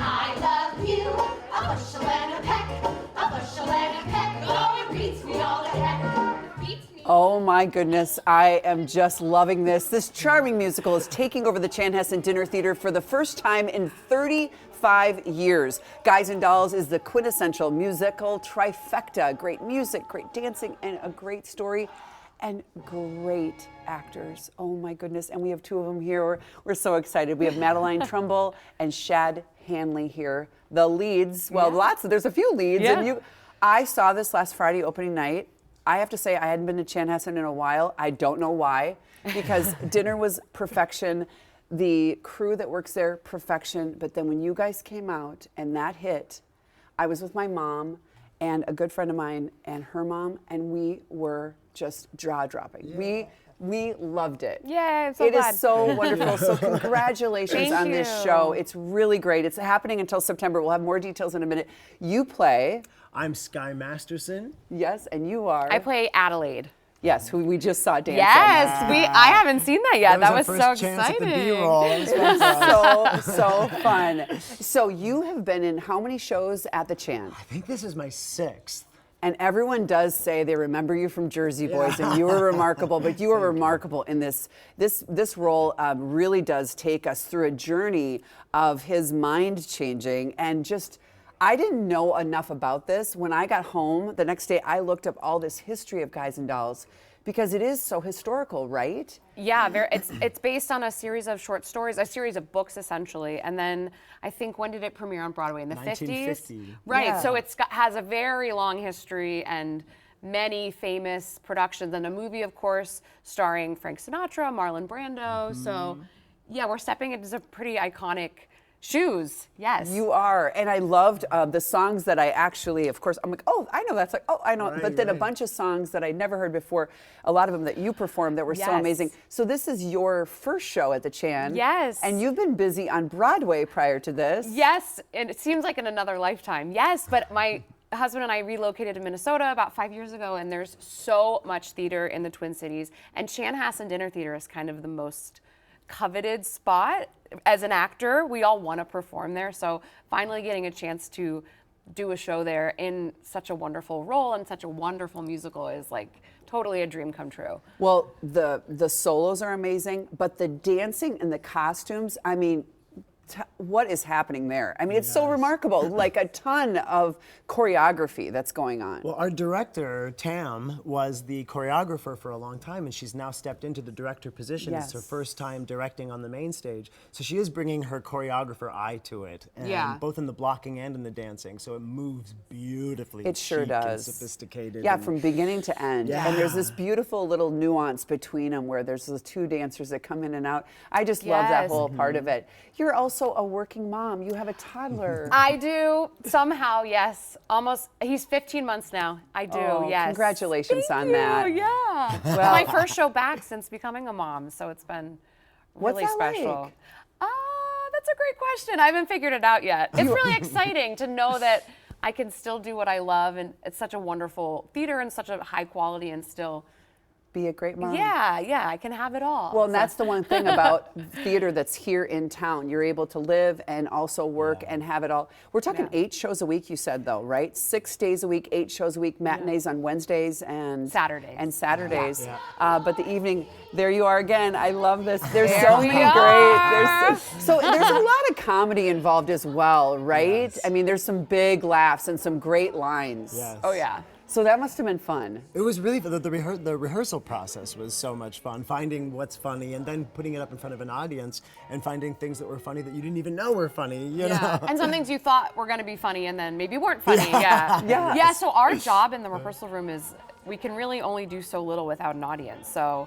I love you, a bushel and a peck, a bushel and a peck. Oh, it beats me all to heck. Beats me. Oh my goodness, I am just loving this. This charming musical is taking over the Chanhassen Dinner Theater for the first time in 35 years. Guys and Dolls is the quintessential musical trifecta. Great music, great dancing, and a great story. And great actors. Oh my goodness. And we have two of them here. We're so excited. We have Madeline Trumbull and Shad Hanley here. The leads. Well, there's a few leads. Yeah. And I saw this last Friday opening night. I have to say I hadn't been to Chanhassen in a while. I don't know why. Because dinner was perfection. The crew that works there, perfection. But then when you guys came out and that hit, I was with my mom and a good friend of mine and her mom, and we were just jaw-dropping. Yeah. We loved it. Yay, I'm so It glad. is so wonderful. So congratulations Thank on this you. show. It's really great. It's happening until September. We'll have more details in a minute. You play, I'm Sky Masterson. yes, and you are. I play Adelaide. Yes, who we just saw dancing. Yes, I haven't seen that yet. That was our so first chance at the exciting. B-roll. It was fun. So fun. So you have been in how many shows at the Chan? I think this is my 6th. And everyone does say they remember you from Jersey Boys, and you were remarkable. But you were remarkable in this. This role really does take us through a journey of his mind changing, and just I didn't know enough about this. When I got home the next day, I looked up all this history of Guys and Dolls because it is so historical, right? Yeah, it's based on a series of short stories, a series of books essentially, and then I think when did it premiere on Broadway? In the 1950. 50s? Right. Yeah. So has a very long history and many famous productions, and a movie, of course, starring Frank Sinatra, Marlon Brando. So yeah, we're stepping into some pretty iconic shoes. Yes. You are, and I loved the songs that I actually, of course, I'm like, oh, I know that's like, oh, I know. Right, but then a right. bunch of songs that I'd never heard before, a lot of them that you performed that were so Yes. amazing. So this is your first show at the Chan. Yes. And you've been busy on Broadway prior to this. Yes, and it seems like in another lifetime. Yes, but my husband and I relocated to Minnesota about 5 years ago, and there's so much theater in the Twin Cities, and Chanhassen Dinner Theater is kind of the most coveted spot. As an actor, we all want to perform there, so finally getting a chance to do a show there in such a wonderful role and such a wonderful musical is like totally a dream come true. Well, the solos are amazing, but the dancing and the costumes, I mean, what is happening there? I mean, it's so remarkable, like a ton of choreography that's going on. Well, our director, Tam, was the choreographer for a long time, and she's now stepped into the director position. It's her Yes. first time directing on the main stage. So she is bringing her choreographer eye to it, and Yeah. both in the blocking and in the dancing. So it moves beautifully. It sure chic and does. sophisticated. Yeah, and- from beginning to end. And there's this Yeah. beautiful little nuance between them where there's the two dancers that come in and out. I just love that Yes. whole part of it. You're also a working mom. You have a toddler. I do somehow, yes. Almost, he's 15 months now. I do, Oh, yes. congratulations Thank on you, that. Yeah. It's my first show back since becoming a mom, so it's been What's really that special. like? That's a great question. I haven't figured it out yet. It's really exciting to know that I can still do what I love, and it's such a wonderful theater and such a high quality, and still, Be a great mom. yeah, I can have it all. Well, and So- that's the one thing about theater that's here in town. You're able to live and also work and have it all. We're talking 8 shows a week, you said, though, right? 6 days a week, 8 shows a week, matinees on Wednesdays and Saturdays. And Saturdays. Yeah. But the evening, there you are again. I love this. There's There so we many are. great. So there's a lot of comedy involved as well, right? Yes. I mean, there's some big laughs and some great lines. Yes. Oh, yeah. So that must have been fun. It was really the rehearsal process was so much fun. Finding what's funny and then putting it up in front of an audience and finding things that were funny that you didn't even know were funny. You know? And some things you thought were going to be funny and then maybe weren't funny. Yeah. Yes. Yeah. So our job in the rehearsal room is we can really only do so little without an audience. So,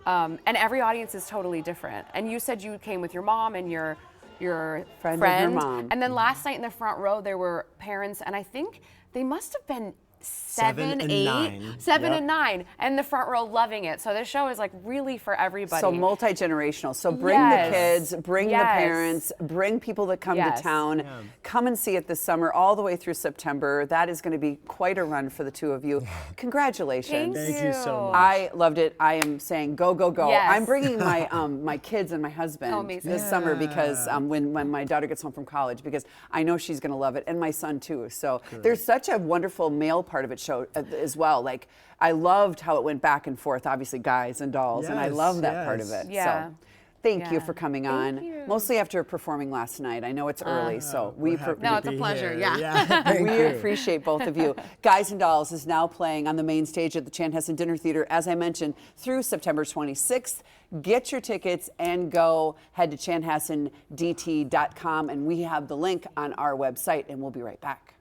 and every audience is totally different. And you said you came with your mom and your Friend of your mom. And then last night in the front row there were parents, and I think they must have been seven, and eight, nine. seven Yep. and 9, and the front row loving it. So this show is like really for everybody. So multi-generational. So bring Yes. the kids, bring the Yes. parents, bring people that come Yes. to town. Come and see it this summer all the way through September. That is going to be quite a run for the two of you. Congratulations. Thank you so much. I loved it. I am saying go, go, go. Yes. I'm bringing my my kids and my husband Oh, amazing. this summer because when my daughter gets home from college, because I know she's going to love it, and my son too. So there's such a wonderful male part of it show as well. Like I loved how it went back and forth, obviously guys and dolls, and I Yes, love that part of yes. it. Yeah. So thank you Yeah. for coming Thank on. you. Mostly after performing last night. I know it's early, so we Happy No, to it's a be pleasure, here. yeah. Thank we you. appreciate both of you. Guys and Dolls is now playing on the main stage at the Chanhassen Dinner Theater, as I mentioned, through September 26th. Get your tickets and go. Head to chanhassendt.com, and we have the link on our website, and we'll be right back.